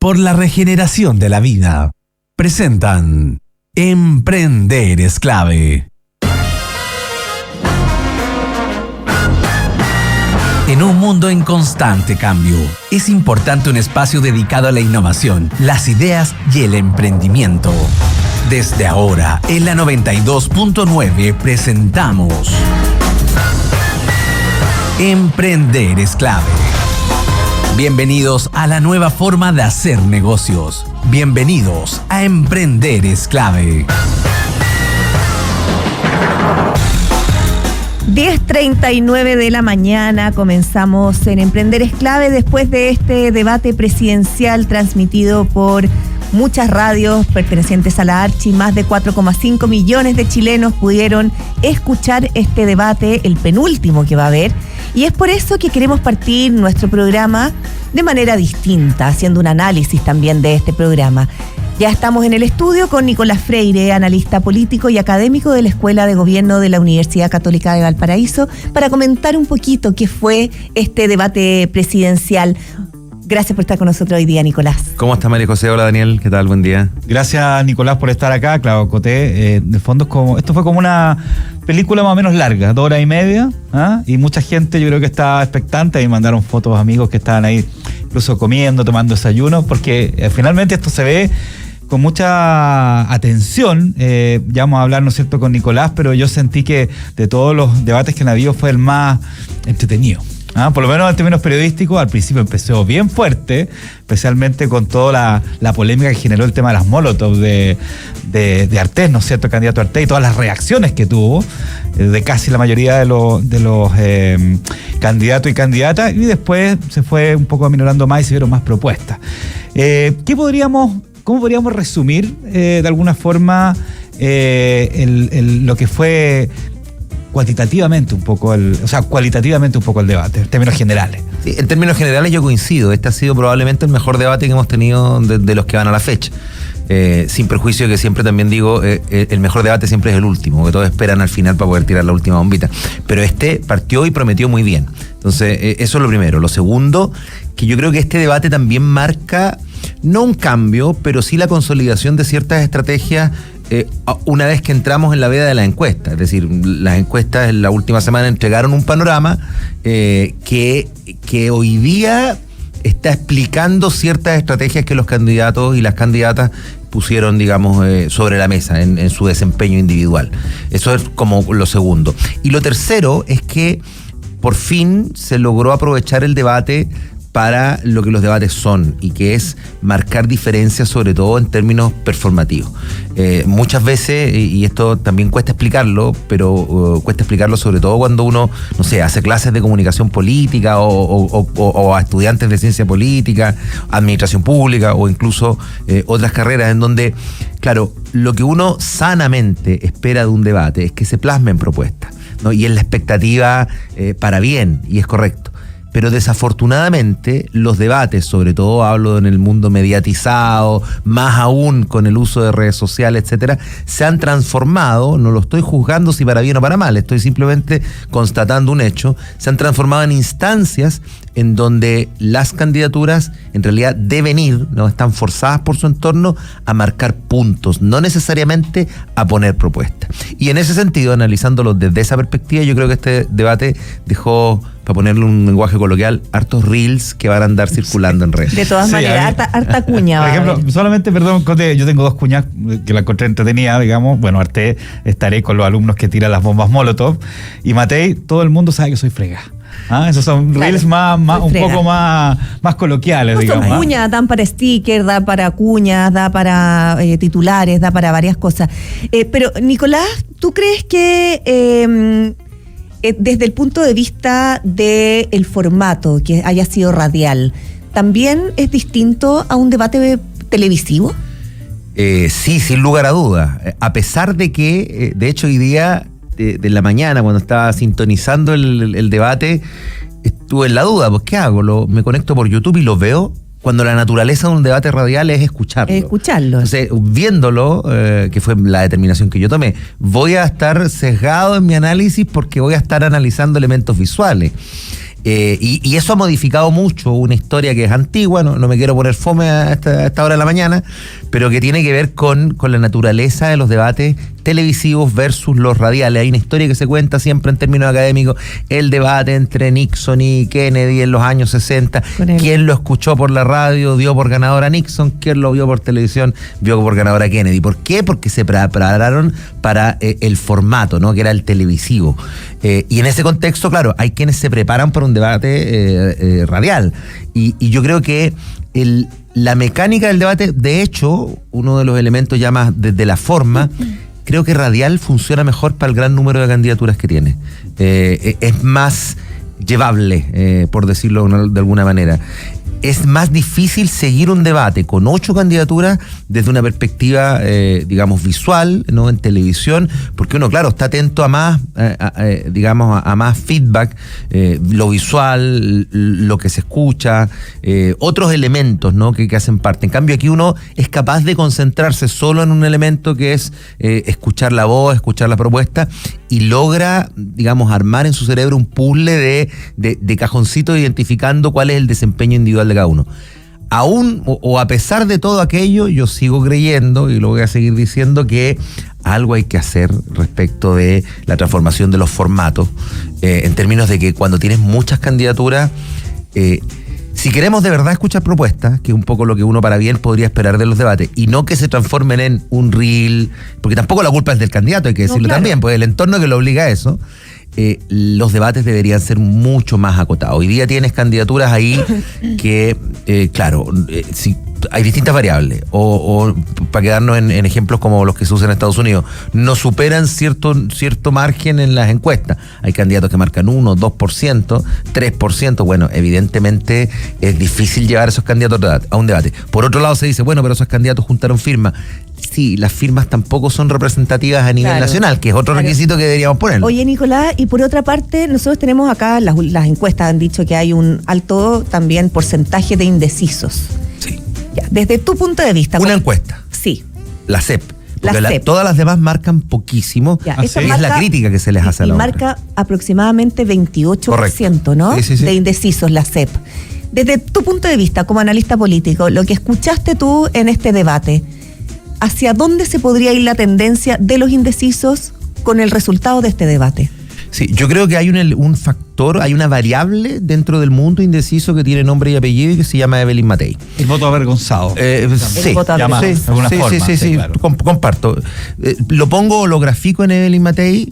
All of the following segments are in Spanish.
por la regeneración de la vida. Presentan Emprender es clave. En un mundo en constante cambio, es importante un espacio dedicado a la innovación, las ideas y el emprendimiento. Desde ahora, en la 92.9 presentamos Emprender es clave. Bienvenidos a la nueva forma de hacer negocios. Bienvenidos a Emprender es clave. 10:39 de la mañana, comenzamos en Emprender es clave después de este debate presidencial transmitido por muchas radios pertenecientes a la Archi. Más de 4,5 millones de chilenos pudieron escuchar este debate, el penúltimo que va a haber, y es por eso que queremos partir nuestro programa de manera distinta, haciendo un análisis también de este programa. Ya estamos en el estudio con Nicolás Freire, analista político y académico de la Escuela de Gobierno de la Universidad Católica de Valparaíso, para comentar un poquito qué fue este debate presidencial. Gracias por estar con nosotros hoy día, Nicolás. ¿Cómo está María José? Hola, Daniel. ¿Qué tal? Buen día. Gracias, Nicolás, por estar acá. Claro, Coté, de fondo esto fue como una película más o menos larga, 2 horas y media, y mucha gente yo creo que estaba expectante. Ahí mandaron fotos amigos que estaban ahí incluso comiendo, tomando desayuno, porque finalmente esto se ve con mucha atención. Ya vamos a hablar, ¿no es cierto?, con Nicolás, pero yo sentí que de todos los debates que han habido fue el más entretenido. Por lo menos en términos periodísticos, al principio empezó bien fuerte, especialmente con toda la polémica que generó el tema de las Molotov de Artés, ¿no es cierto?, el candidato Artés, y todas las reacciones que tuvo de casi la mayoría de los candidatos y candidatas, y después se fue un poco aminorando más y se vieron más propuestas. ¿Cómo podríamos resumir de alguna forma lo que fue cualitativamente un poco el debate, en términos generales? Sí, en términos generales yo coincido. Este ha sido probablemente el mejor debate que hemos tenido de los que van a la fecha. Sin perjuicio que siempre también digo, el mejor debate siempre es el último, que todos esperan al final para poder tirar la última bombita. Pero este partió y prometió muy bien. Entonces, eso es lo primero. Lo segundo, que yo creo que este debate también marca, no un cambio, pero sí la consolidación de ciertas estrategias una vez que entramos en la veda de la encuesta. Es decir, las encuestas en la última semana entregaron un panorama que hoy día está explicando ciertas estrategias que los candidatos y las candidatas pusieron, digamos, sobre la mesa en su desempeño individual. Eso es como lo segundo. Y lo tercero es que por fin se logró aprovechar el debate para lo que los debates son, y que es marcar diferencias, sobre todo en términos performativos. Muchas veces, y esto también cuesta explicarlo, pero cuesta explicarlo sobre todo cuando uno, no sé, hace clases de comunicación política o a estudiantes de ciencia política, administración pública o incluso otras carreras en donde, claro, lo que uno sanamente espera de un debate es que se plasmen propuestas, ¿no? Y es la expectativa para bien, y es correcto. Pero desafortunadamente los debates, sobre todo hablo en el mundo mediatizado, más aún con el uso de redes sociales, etcétera, se han transformado, no lo estoy juzgando si para bien o para mal, estoy simplemente constatando un hecho, se han transformado en instancias en donde las candidaturas en realidad deben ir, no están forzadas por su entorno a marcar puntos, no necesariamente a poner propuestas. Y en ese sentido, analizándolo desde esa perspectiva, yo creo que este debate dejó, para ponerle un lenguaje coloquial, hartos reels que van a andar circulando en redes. De todas maneras, harta cuña. Por ejemplo, solamente, perdón, Cote, yo tengo 2 cuñas que la encontré entretenida, digamos. Bueno, Artés, estaré con los alumnos que tiran las bombas Molotov. Y Matei, todo el mundo sabe que soy frega. Esos son reels un poco más coloquiales, no, digamos. Son cuñas, dan para stickers, da para cuñas, da para titulares, da para varias cosas. Pero, Nicolás, ¿tú crees que desde el punto de vista del formato, que haya sido radial, también es distinto a un debate televisivo? Sí, sin lugar a dudas. A pesar de que, de hecho, hoy día de la mañana, cuando estaba sintonizando el debate, estuve en la duda, pues ¿qué hago? ¿Me conecto por YouTube y lo veo? Cuando la naturaleza de un debate radial es escucharlo. Entonces, viéndolo, que fue la determinación que yo tomé, voy a estar sesgado en mi análisis porque voy a estar analizando elementos visuales. Y eso ha modificado mucho una historia que es antigua, no me quiero poner fome a esta hora de la mañana, pero que tiene que ver con la naturaleza de los debates televisivos versus los radiales. Hay una historia que se cuenta siempre en términos académicos, el debate entre Nixon y Kennedy en los años 60, quién lo escuchó por la radio dio por ganador a Nixon, quién lo vio por televisión vio por ganador a Kennedy. ¿Por qué? Porque se prepararon para el formato, ¿no? Que era el televisivo. Y en ese contexto, claro, hay quienes se preparan para un debate radial. Y yo creo que la mecánica del debate, de hecho, uno de los elementos ya más desde la forma, creo que radial funciona mejor para el gran número de candidaturas que tiene. Es más llevable, por decirlo de alguna manera. Es más difícil seguir un debate con 8 candidaturas desde una perspectiva, digamos, visual, ¿no? En televisión, porque uno, claro, está atento a más, a más feedback, lo visual, lo que se escucha, otros elementos, ¿no? que hacen parte. En cambio, aquí uno es capaz de concentrarse solo en un elemento que es escuchar la voz, escuchar la propuesta, y logra, digamos, armar en su cerebro un puzzle de cajoncitos identificando cuál es el desempeño individual de cada uno. Aún o a pesar de todo aquello, yo sigo creyendo, y lo voy a seguir diciendo, que algo hay que hacer respecto de la transformación de los formatos, en términos de que cuando tienes muchas candidaturas, si queremos de verdad escuchar propuestas, que es un poco lo que uno para bien podría esperar de los debates, y no que se transformen en un reel, porque tampoco la culpa es del candidato, hay que decirlo, claro, también, pues el entorno que lo obliga a eso. Los debates deberían ser mucho más acotados. Hoy día tienes candidaturas ahí que, claro, si hay distintas variables, o para quedarnos en ejemplos como los que se usan en Estados Unidos, no superan cierto margen en las encuestas. Hay candidatos que marcan 1, 2%, 3%. Bueno, evidentemente es difícil llevar a esos candidatos a un debate. Por otro lado se dice, bueno, pero esos candidatos juntaron firmas. Sí, las firmas tampoco son representativas a nivel nacional, que es otro requisito que deberíamos poner. Oye, Nicolás, y por otra parte, nosotros tenemos acá, las encuestas han dicho que hay un alto también porcentaje de indecisos. Sí. Ya, desde tu punto de vista. Una encuesta. Sí. La CEP. Porque todas las demás marcan poquísimo. Ya, es la crítica que se les hace a la otra. Marca aproximadamente 28%, correcto, ¿no? Sí. De indecisos la CEP. Desde tu punto de vista, como analista político, lo que escuchaste tú en este debate, ¿hacia dónde se podría ir la tendencia de los indecisos con el resultado de este debate? Sí, yo creo que hay un factor, hay una variable dentro del mundo indeciso que tiene nombre y apellido y que se llama Evelyn Matei. El voto avergonzado. Sí, voto avergonzado. Sí, claro. Comparto. Lo grafico en Evelyn Matei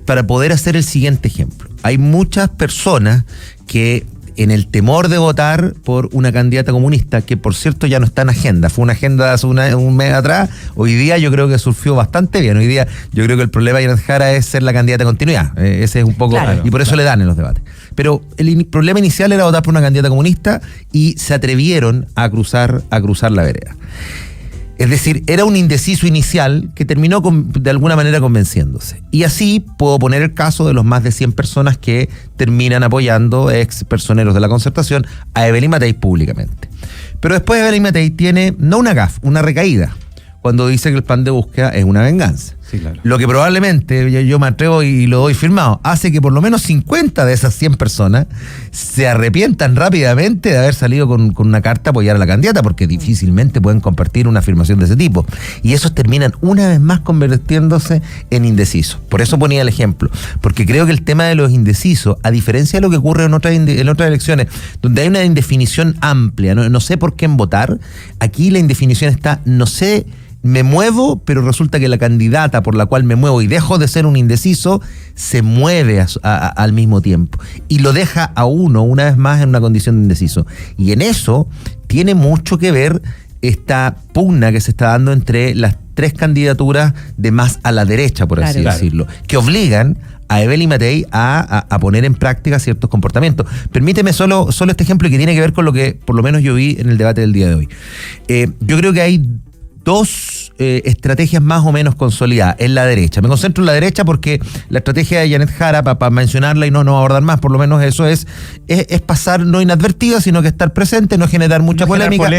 para poder hacer el siguiente ejemplo. Hay muchas personas que, en el temor de votar por una candidata comunista, que por cierto ya no está en agenda, fue una agenda de hace un mes atrás, hoy día yo creo que surgió bastante bien. Hoy día yo creo que el problema de Janet Jara es ser la candidata de continuidad, ese es un poco, claro, y por eso le dan en los debates. Pero el problema inicial era votar por una candidata comunista y se atrevieron a cruzar la vereda. Es decir, era un indeciso inicial que terminó de alguna manera convenciéndose. Y así puedo poner el caso de los más de 100 personas que terminan apoyando, ex personeros de la Concertación, a Evelyn Matei públicamente. Pero después Evelyn Matei tiene, no una gaffe, una recaída, cuando dice que el plan de búsqueda es una venganza. Sí, claro. Lo que probablemente, yo me atrevo y lo doy firmado, hace que por lo menos 50 de esas 100 personas se arrepientan rápidamente de haber salido con una carta a apoyar a la candidata, porque difícilmente pueden compartir una afirmación de ese tipo. Y esos terminan una vez más convirtiéndose en indecisos. Por eso ponía el ejemplo, porque creo que el tema de los indecisos, a diferencia de lo que ocurre en otras elecciones, donde hay una indefinición amplia, no sé por quién votar, aquí la indefinición está, no sé, me muevo, pero resulta que la candidata por la cual me muevo y dejo de ser un indeciso, se mueve al mismo tiempo. Y lo deja a uno, una vez más, en una condición de indeciso. Y en eso tiene mucho que ver esta pugna que se está dando entre las 3 candidaturas de más a la derecha, por así decirlo, que obligan a Evelyn Matei a poner en práctica ciertos comportamientos. Permíteme solo este ejemplo que tiene que ver con lo que por lo menos yo vi en el debate del día de hoy. Yo creo que hay 2 estrategias más o menos consolidadas en la derecha. Me concentro en la derecha porque la estrategia de Janet Jara, para mencionarla y no abordar más, por lo menos eso es pasar no inadvertida, sino que estar presente, no generar mucha polémica,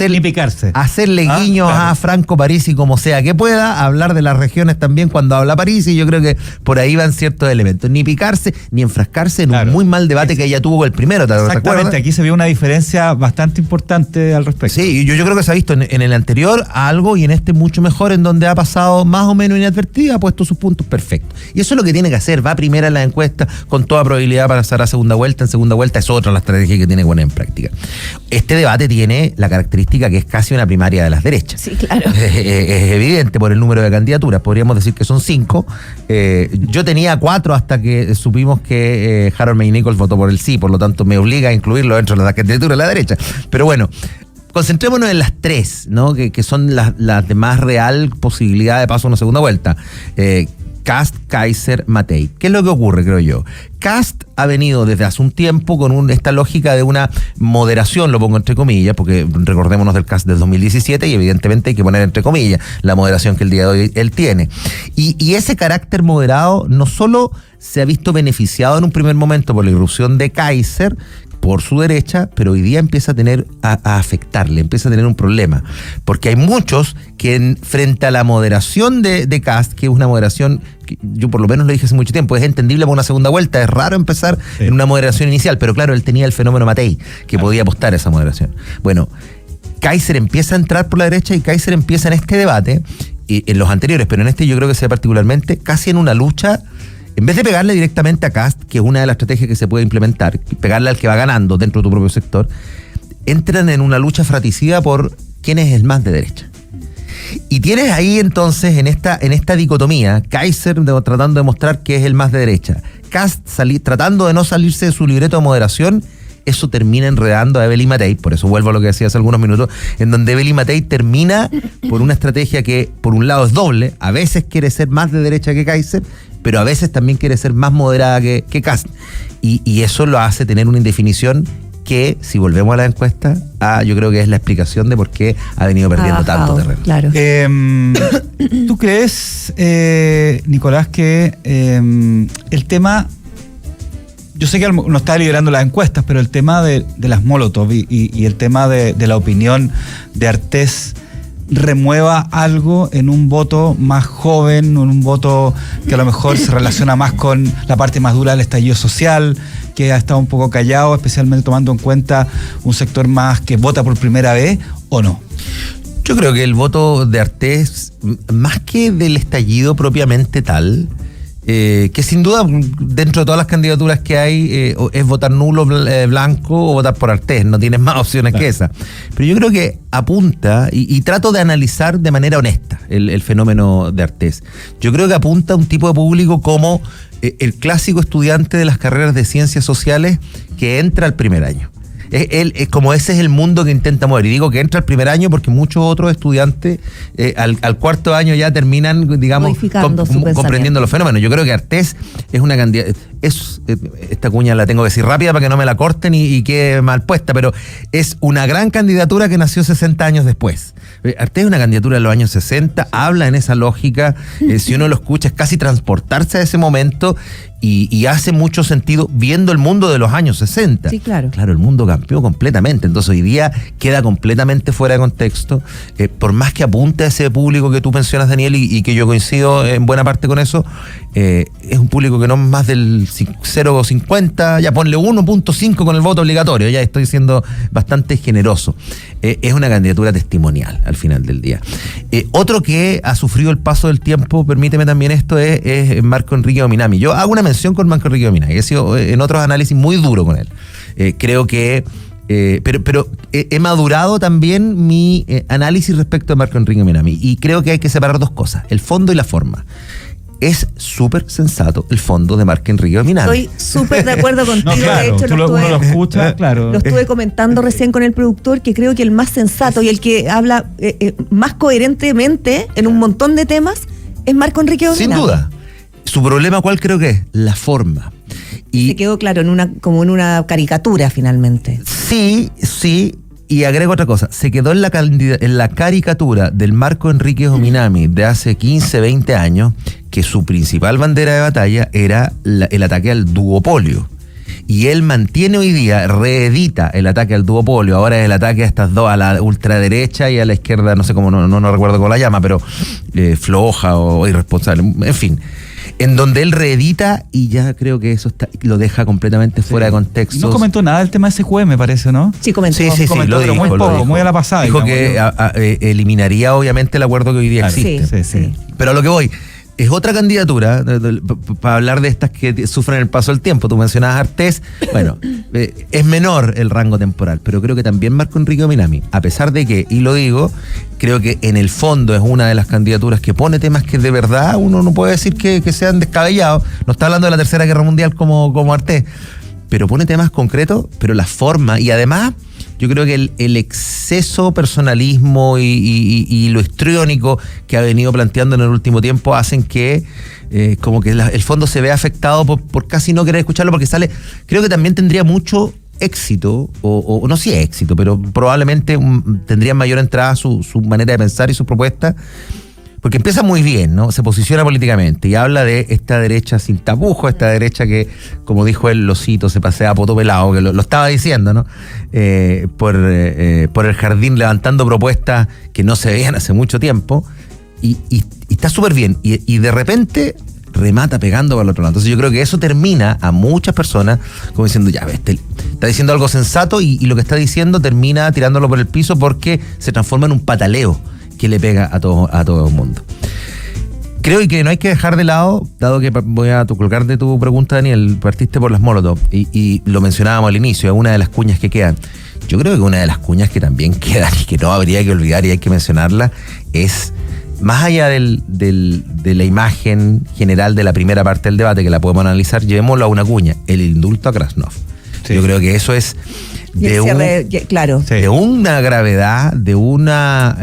ni picarse. Hacerle guiños claro. a Franco Parisi como sea que pueda, hablar de las regiones también cuando habla Parisi. Yo creo que por ahí van ciertos elementos. Ni picarse, ni enfrascarse en un muy mal debate que ella tuvo con el primero. Exactamente, aquí se vio una diferencia bastante importante al respecto. Sí, yo creo que se ha visto en el anterior algo y en este mucho mejor, en donde ha pasado más o menos inadvertida, ha puesto sus puntos perfectos. Y eso es lo que tiene que hacer, va primera en la encuesta con toda probabilidad para pasar a segunda vuelta. En segunda vuelta es otra la estrategia que tiene que poner en práctica. Este debate tiene la característica que es casi una primaria de las derechas. Sí, claro. Es evidente por el número de candidaturas, podríamos decir que son 5. Yo tenía 4 hasta que supimos que Harold May Nichols votó por el sí, por lo tanto me obliga a incluirlo dentro de la candidatura de la derecha. Pero bueno, concentrémonos en las 3, ¿no? Que son las de más real posibilidad de paso a una segunda vuelta. Kast, Kaiser, Matei. ¿Qué es lo que ocurre, creo yo? Kast ha venido desde hace un tiempo con esta lógica de una moderación, lo pongo entre comillas, porque recordémonos del Kast del 2017 y evidentemente hay que poner entre comillas la moderación que el día de hoy él tiene. Y ese carácter moderado no solo se ha visto beneficiado en un primer momento por la irrupción de Kaiser, por su derecha, pero hoy día empieza a afectarle, empieza a tener un problema, porque hay muchos que frente a la moderación de Kast, que es una moderación, que yo por lo menos lo dije hace mucho tiempo, es entendible para una segunda vuelta, es raro empezar en una moderación inicial, pero claro, él tenía el fenómeno Matei, que podía apostar a esa moderación. Bueno, Kaiser empieza a entrar por la derecha y Kaiser empieza en este debate, y en los anteriores, pero en este yo creo que sea particularmente, casi en una lucha. En vez de pegarle directamente a Kast, que es una de las estrategias que se puede implementar, pegarle al que va ganando dentro de tu propio sector, entran en una lucha fratricida por quién es el más de derecha. Y tienes ahí entonces, en esta dicotomía, Kaiser tratando de mostrar que es el más de derecha, Kast tratando de no salirse de su libreto de moderación. Eso termina enredando a Evelyn Matei, por eso vuelvo a lo que decía hace algunos minutos, en donde Evelyn Matei termina por una estrategia que por un lado es doble, a veces quiere ser más de derecha que Kaiser, pero a veces también quiere ser más moderada que Kast. Y eso lo hace tener una indefinición que, si volvemos a la encuesta, yo creo que es la explicación de por qué ha venido perdiendo tanto terreno. Claro. ¿Tú crees, Nicolás, que el tema... Yo sé que no está liderando las encuestas, pero el tema de las Molotov y el tema de la opinión de Artés remueva algo en un voto más joven, en un voto que a lo mejor se relaciona más con la parte más dura del estallido social, que ha estado un poco callado, especialmente tomando en cuenta un sector más que vota por primera vez, ¿o no? Yo creo que el voto de Artés, más que del estallido propiamente tal, que sin duda dentro de todas las candidaturas que hay es votar nulo, blanco o votar por Artés, no tienes más opciones que esa. Pero yo creo que apunta, y trato de analizar de manera honesta el fenómeno de Artés. Yo creo que apunta a un tipo de público como el clásico estudiante de las carreras de ciencias sociales que entra al primer año. Como ese es el mundo que intenta mover. Y digo que entra al primer año porque muchos otros estudiantes al cuarto año ya terminan, digamos, comprendiendo los fenómenos. Yo creo que Artés es una candidata. Esta cuña la tengo que decir rápida para que no me la corten y quede mal puesta, pero es una gran candidatura que nació 60 años después. Artés es una candidatura de los años 60, habla en esa lógica, si uno lo escucha es casi transportarse a ese momento y hace mucho sentido viendo el mundo de los años 60. Sí, claro. Claro, el mundo cambió completamente, entonces hoy día queda completamente fuera de contexto, por más que apunte a ese público que tú mencionas, Daniel, y que yo coincido en buena parte con eso, es un público que no es más del 0,50, ya ponle 1,5 con el voto obligatorio, ya estoy siendo bastante generoso. Es una candidatura testimonial al final del día. Otro que ha sufrido el paso del tiempo, permíteme también esto, es Marco Enrique Ominami. Yo hago una mención con Marco Enrique Ominami, he sido en otros análisis muy duro con él. Creo que pero he madurado también mi análisis respecto a Marco Enrique Ominami y creo que hay que separar dos cosas, el fondo y la forma. Es súper sensato el fondo de Marco Enrique Ominami. Estoy súper de acuerdo contigo. No, claro, de hecho, uno lo escucha, claro. Lo estuve comentando recién con el productor, que creo que el más sensato y el que habla más coherentemente en un montón de temas es Marco Enrique Ominami. Sin duda. Su problema, ¿cuál creo que es? La forma. Y se quedó claro como en una caricatura finalmente. Sí, Y agrego otra cosa, se quedó en la caricatura del Marco Enrique Ominami de hace 15, 20 años, que su principal bandera de batalla era el ataque al duopolio. Y él mantiene hoy día, reedita el ataque al duopolio, ahora es el ataque a estas dos, a la ultraderecha y a la izquierda, no sé cómo, no recuerdo cómo la llama, pero floja o irresponsable, en fin. En donde él reedita y ya creo que eso lo deja completamente fuera de contexto. No comentó nada del tema SQM, me parece, ¿no? Sí, comentó. Sí, Comentó, lo pero dijo, muy poco, dijo. muy a la pasada. Dijo digamos, que eliminaría obviamente el acuerdo que hoy día existe. Sí. Pero a lo que voy, es otra candidatura, para hablar de estas que sufren el paso del tiempo. Tú mencionabas a Artés, bueno, es menor el rango temporal, pero creo que también Marco Enrique Ominami, a pesar de que, y lo digo, creo que en el fondo es una de las candidaturas que pone temas que de verdad uno no puede decir que sean descabellados. No está hablando de la Tercera Guerra Mundial como Artés, pero pone temas concretos, pero la forma, y además yo creo que el exceso personalismo y lo histriónico que ha venido planteando en el último tiempo hacen que como que el fondo se vea afectado por casi no querer escucharlo, porque sale, creo que también tendría mucho éxito, o no si éxito, pero probablemente tendría mayor entrada su manera de pensar y sus propuestas, porque empieza muy bien, ¿no? Se posiciona políticamente y habla de esta derecha sin tapujos, esta derecha que, como dijo él, lo cito, se pasea a poto pelado, que lo estaba diciendo, ¿no? Por el jardín levantando propuestas que no se veían hace mucho tiempo y está súper bien y de repente remata pegando para el otro lado. Entonces yo creo que eso termina a muchas personas como diciendo, ya ves, está diciendo algo sensato y lo que está diciendo termina tirándolo por el piso porque se transforma en un pataleo que le pega a todo el mundo. Creo que no hay que dejar de lado, dado que voy a colgar de tu pregunta, Daniel, partiste por las Molotov y lo mencionábamos al inicio, es una de las cuñas que quedan. Yo creo que una de las cuñas que también quedan y que no habría que olvidar y hay que mencionarla es, más allá de la imagen general de la primera parte del debate, que la podemos analizar, llevémoslo a una cuña, el indulto a Krasnov. Sí. Yo creo que eso es de una gravedad, de una,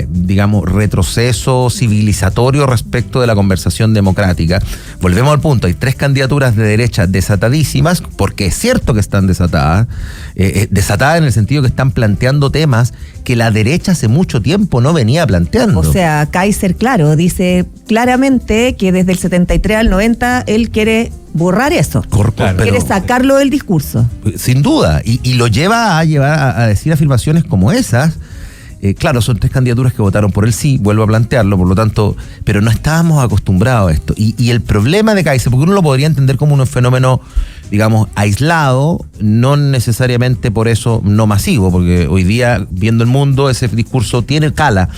digamos, retroceso civilizatorio respecto de la conversación democrática. Volvemos al punto, hay 3 candidaturas de derecha desatadísimas, porque es cierto que están desatadas en el sentido que están planteando temas que la derecha hace mucho tiempo no venía planteando. O sea, Kaiser, claro, dice claramente que desde el 73 al 90 él quiere borrar eso. Claro. Quiere sacarlo del discurso. Sin duda. Y lo lleva a decir afirmaciones como esas. Claro, son 3 candidaturas que votaron por el sí, vuelvo a plantearlo, por lo tanto, pero no estábamos acostumbrados a esto. Y el problema de Kaiser, porque uno lo podría entender como un fenómeno, digamos, aislado, no necesariamente por eso no masivo, porque hoy día, viendo el mundo, ese discurso tiene cala.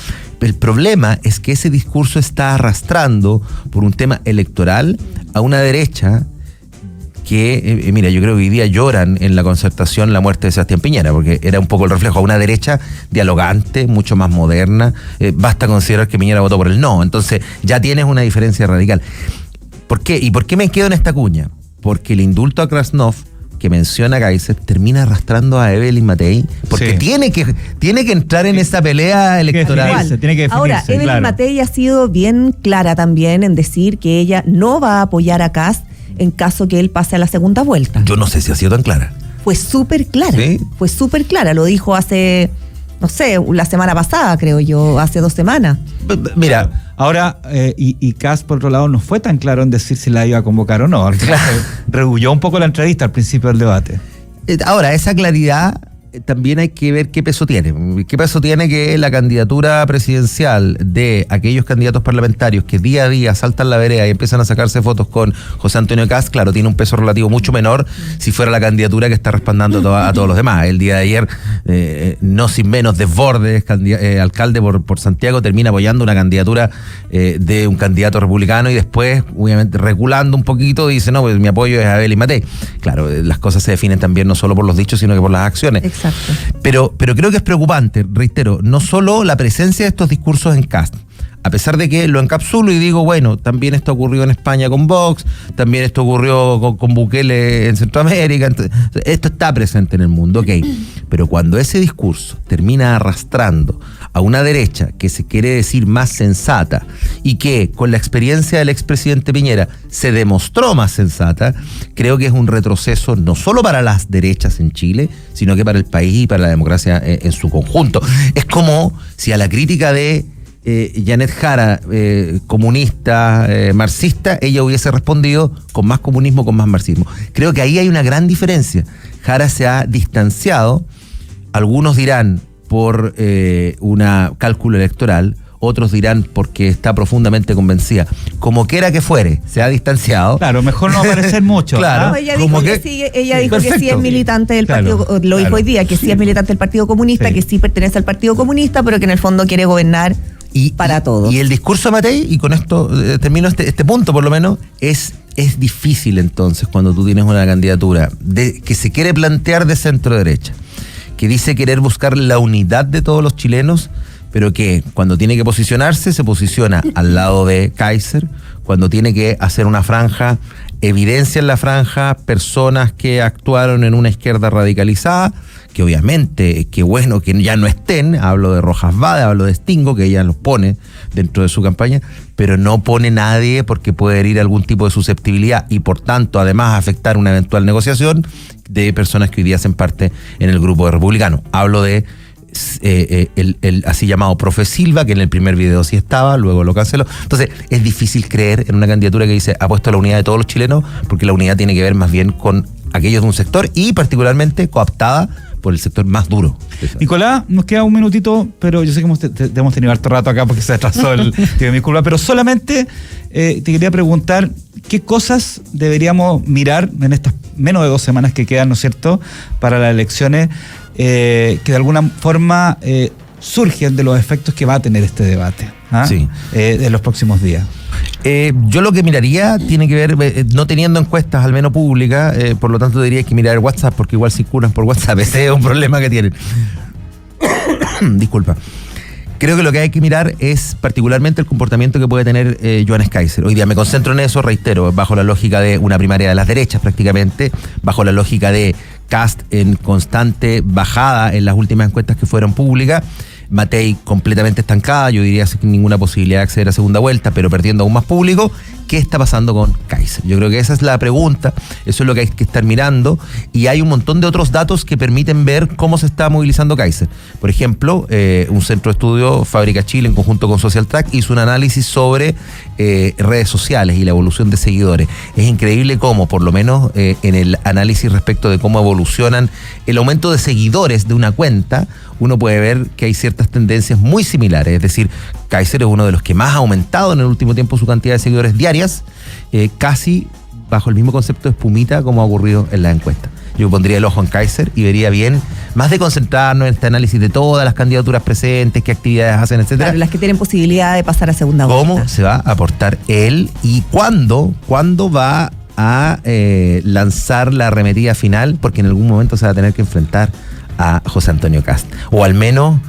El problema es que ese discurso está arrastrando por un tema electoral a una derecha que, mira, yo creo que hoy día lloran en la Concertación la muerte de Sebastián Piñera, porque era un poco el reflejo a una derecha dialogante, mucho más moderna. Basta considerar que Piñera votó por el no, entonces ya tienes una diferencia radical. ¿Por qué? ¿Y por qué me quedo en esta cuña? Porque el indulto a Krasnov que menciona Kaiser termina arrastrando a Evelyn Matei, porque tiene que entrar en esa pelea electoral. Tiene que definirse. Ahora, Evelyn Matei ha sido bien clara también en decir que ella no va a apoyar a Kast en caso que él pase a la segunda vuelta. Yo no sé si ha sido tan clara. Fue súper clara. ¿Sí? Fue súper clara. Lo dijo hace, no sé, la semana pasada, creo yo, hace 2 semanas. Mira. Ahora, y Kast, por otro lado, no fue tan claro en decir si la iba a convocar o no. Al final rehulló un poco la entrevista al principio del debate. Ahora, esa claridad también hay que ver qué peso tiene. ¿Qué peso tiene que la candidatura presidencial de aquellos candidatos parlamentarios que día a día saltan la vereda y empiezan a sacarse fotos con José Antonio Kast? Claro, tiene un peso relativo mucho menor si fuera la candidatura que está respaldando a todos los demás. El día de ayer, no sin menos, Desbordes, alcalde por Santiago, termina apoyando una candidatura de un candidato republicano y después, obviamente, reculando un poquito, dice, no, pues mi apoyo es a Evelyn Matei. Claro, las cosas se definen también no solo por los dichos, sino que por las acciones. Exacto. Pero creo que es preocupante, reitero, no solo la presencia de estos discursos en Kast, a pesar de que lo encapsulo y digo, bueno, también esto ocurrió en España con Vox, también esto ocurrió con Bukele en Centroamérica, entonces, esto está presente en el mundo, ok, pero cuando ese discurso termina arrastrando a una derecha que se quiere decir más sensata y que con la experiencia del expresidente Piñera se demostró más sensata, creo que es un retroceso no solo para las derechas en Chile, sino que para el país y para la democracia en su conjunto. Es como si a la crítica de Janet Jara, comunista, marxista, ella hubiese respondido con más comunismo, con más marxismo. Creo que ahí hay una gran diferencia. Jara se ha distanciado, algunos dirán por un cálculo electoral, otros dirán porque está profundamente convencida. Como quiera que fuere, se ha distanciado. Claro, mejor no aparecer mucho. Claro. No, ella dijo que sí, que sí es militante del Claro, partido, lo dijo hoy día, que sí es militante del Partido Comunista, Sí. que sí pertenece al Partido Comunista, pero que en el fondo quiere gobernar para todos. Y el discurso de Matei, y con esto termino este punto por lo menos, es difícil entonces cuando tú tienes una candidatura que se quiere plantear de centro derecha, que dice querer buscar la unidad de todos los chilenos, pero que cuando tiene que posicionarse, se posiciona al lado de Kaiser, cuando tiene que hacer una franja, evidencia en la franja personas que actuaron en una izquierda radicalizada, que obviamente, qué bueno que ya no estén, hablo de Rojas Vade, hablo de Stingo, que ella los pone dentro de su campaña, pero no pone nadie porque puede herir algún tipo de susceptibilidad y por tanto además afectar una eventual negociación de personas que hoy día hacen parte en el grupo de republicanos. Hablo de el así llamado Profe Silva, que en el primer video sí estaba, luego lo canceló. Entonces es difícil creer en una candidatura que dice apuesto a la unidad de todos los chilenos, porque la unidad tiene que ver más bien con aquellos de un sector y particularmente cooptada por el sector más duro. Nicolás, nos queda un minutito, pero yo sé que hemos tenido harto rato acá porque se atrasó el tío, mi culpa, pero solamente te quería preguntar qué cosas deberíamos mirar en estas menos de 2 semanas que quedan, ¿no es cierto?, para las elecciones, que de alguna forma surgen de los efectos que va a tener este debate, Sí. de los próximos días. Yo lo que miraría tiene que ver, no teniendo encuestas al menos públicas, por lo tanto diría que mirar WhatsApp, porque igual circulan por WhatsApp, ese es un problema que tienen. Disculpa. Creo que lo que hay que mirar es particularmente el comportamiento que puede tener Johannes Kaiser. Hoy día me concentro en eso, reitero, bajo la lógica de una primaria de las derechas prácticamente, bajo la lógica de Kast en constante bajada en las últimas encuestas que fueron públicas, Matei completamente estancada, yo diría sin ninguna posibilidad de acceder a segunda vuelta, pero perdiendo aún más público. ¿Qué está pasando con Kaiser? Yo creo que esa es la pregunta, eso es lo que hay que estar mirando, y hay un montón de otros datos que permiten ver cómo se está movilizando Kaiser. Por ejemplo, un centro de estudio, Fábrica Chile, en conjunto con Social Track, hizo un análisis sobre redes sociales y la evolución de seguidores. Es increíble cómo, por lo menos en el análisis respecto de cómo evolucionan el aumento de seguidores de una cuenta, uno puede ver que hay ciertas tendencias muy similares. Es decir, Kaiser es uno de los que más ha aumentado en el último tiempo su cantidad de seguidores diarias, casi bajo el mismo concepto de espumita como ha ocurrido en la encuesta. Yo pondría el ojo en Kaiser y vería bien, más de concentrarnos en este análisis de todas las candidaturas presentes, qué actividades hacen, etcétera. Claro, las que tienen posibilidad de pasar a segunda vuelta. ¿Cómo se va a aportar él y cuándo va a lanzar la arremetida final? Porque en algún momento se va a tener que enfrentar a José Antonio Kast, o al menos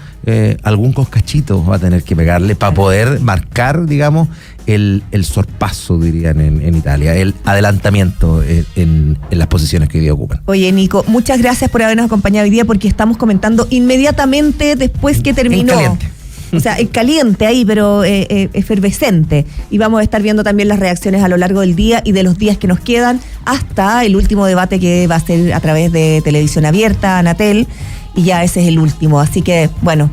algún coscachito va a tener que pegarle para poder marcar, digamos, el sorpaso, dirían en Italia, el adelantamiento en las posiciones que hoy día ocupan. Oye, Nico, muchas gracias por habernos acompañado hoy día, porque estamos comentando inmediatamente después que terminó. En caliente. O sea, caliente ahí, pero efervescente. Y vamos a estar viendo también las reacciones a lo largo del día y de los días que nos quedan, hasta el último debate que va a ser a través de televisión abierta, Anatel, y ya ese es el último. Así que, bueno,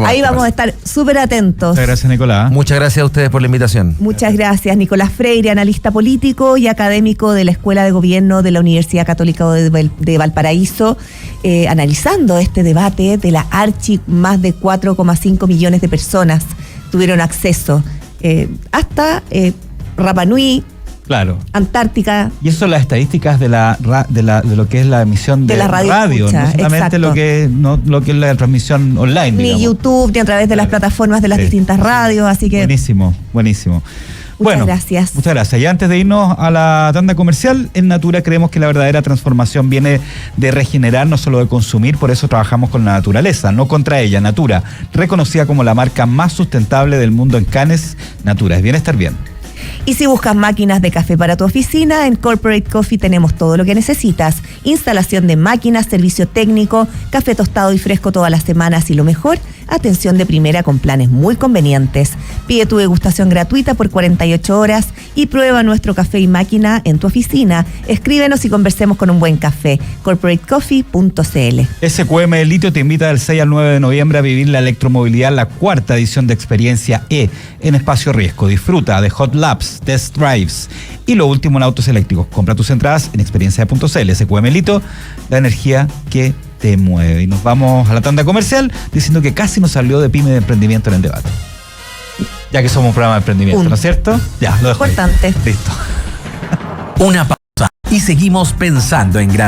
ahí vamos a estar súper atentos. Muchas gracias, Nicolás. Muchas gracias a ustedes por la invitación. Muchas gracias, Nicolás Freire, analista político y académico de la Escuela de Gobierno de la Universidad Católica de Valparaíso, analizando este debate de la Archi. Más de 4,5 millones de personas tuvieron acceso, hasta Rapa Nui, Claro. Antártica. Y eso son las estadísticas de lo que es la emisión de la radio escucha, no solamente exacto. lo que es la transmisión online, Ni digamos. YouTube, ni a través de las plataformas de las distintas radios, así que Buenísimo. Muchas gracias. Muchas gracias. Y antes de irnos a la tanda comercial, en Natura creemos que la verdadera transformación viene de regenerar, no solo de consumir, por eso trabajamos con la naturaleza, no contra ella. Natura, reconocida como la marca más sustentable del mundo en canes, Natura es bienestar bien. Y si buscas máquinas de café para tu oficina, en Corporate Coffee tenemos todo lo que necesitas. Instalación de máquinas, servicio técnico, café tostado y fresco todas las semanas y lo mejor, atención de primera con planes muy convenientes. Pide tu degustación gratuita por 48 horas y prueba nuestro café y máquina en tu oficina. Escríbenos y conversemos con un buen café. corporatecoffee.cl. SQM Litio te invita del 6 al 9 de noviembre a vivir la electromovilidad, la cuarta edición de Experiencia E en Espacio Riesgo. Disfruta de Hot Laps, Test Drives y lo último en autos eléctricos. Compra tus entradas en experiencia.cl. SQM Litio, la energía que te mueve. Y nos vamos a la tanda comercial diciendo que casi nos salió de pyme de emprendimiento en el debate. Ya que somos un programa de emprendimiento, ¿no es cierto? Ya, lo dejo ahí. Importante. Listo. Una pausa y seguimos pensando en grande.